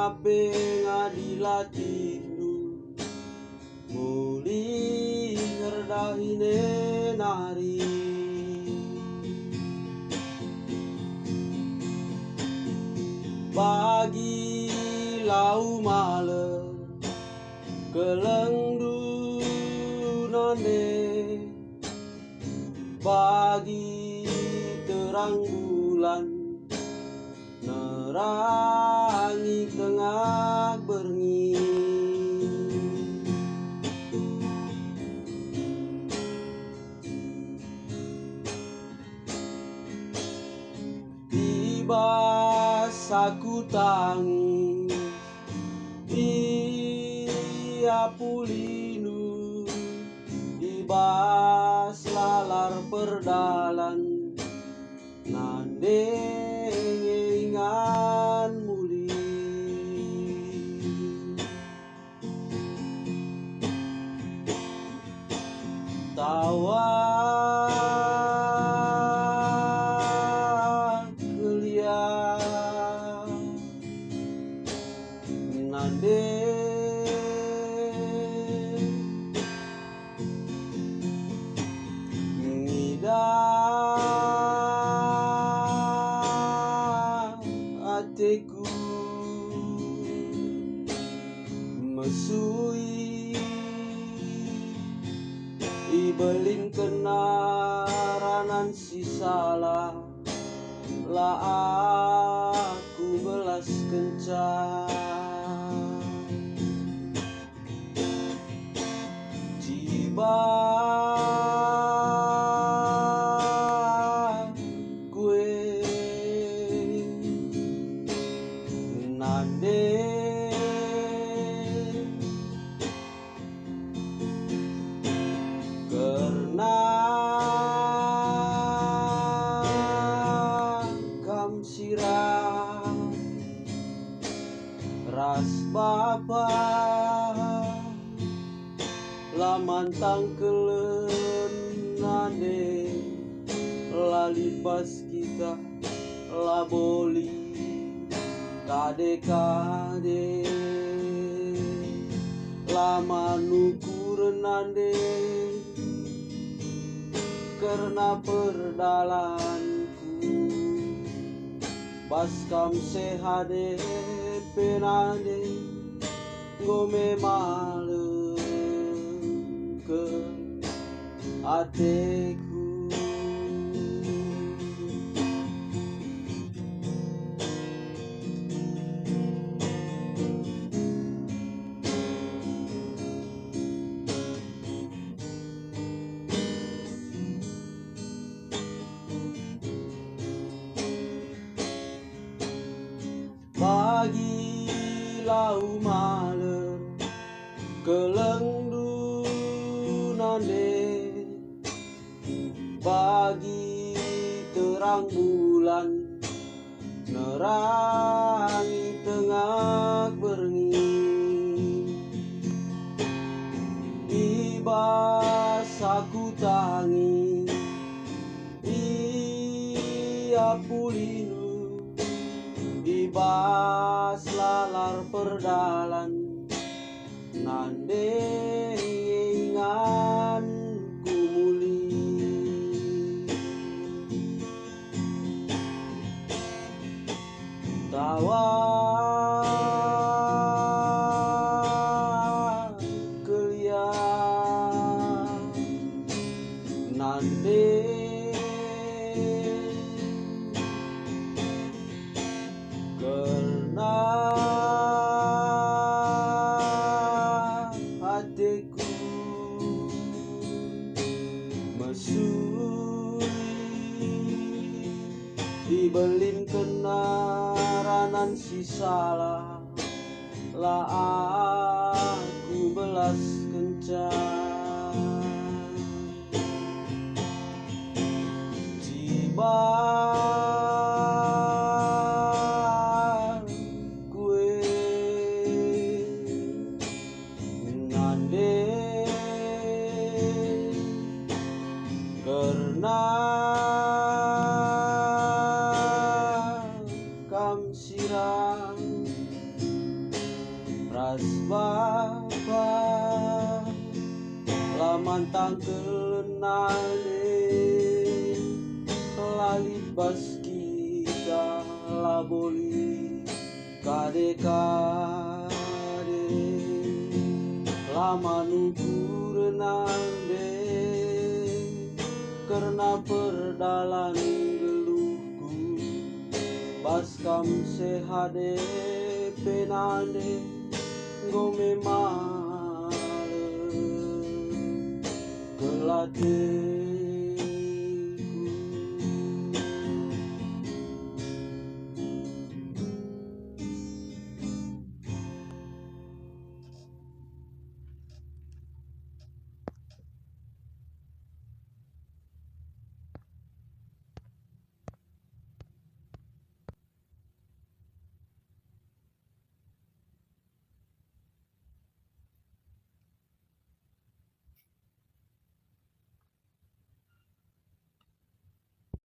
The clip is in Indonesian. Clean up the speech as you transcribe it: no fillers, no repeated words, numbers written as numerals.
ngape ngadilatindu muli ngerdahine nari bagi lau male kelengdu nande bagi terang bulan nerangi tengah berngi tiba saku tangis ia pulinu ibas lalar perdalan nande ingan muli tawa kelia nande hatiku mesui ibelin kenaranan si salah la aku belas kencan tiba nande karena kam sirah ras bapa lamantang kelen nande lalipas kita laboli kade-kade lama nukur nande karena perdalanku baskam sehade penade ngome male ke ateku bagi lau maler kelengdu nande bagi terang bulan nerangi tengah berngi ibas aku tangi ia pulinu ibas lalar perdalan nande ingan kumuli tawa kelia nande karena hatiku mesui dibelin kenaranan si salah la aku belas kencan tiba karena kam sirang mantang kelenane lalibas kita laboli kade-kade lama nukurenande karena perdalan geluhku baskam sehade penande gome male kelate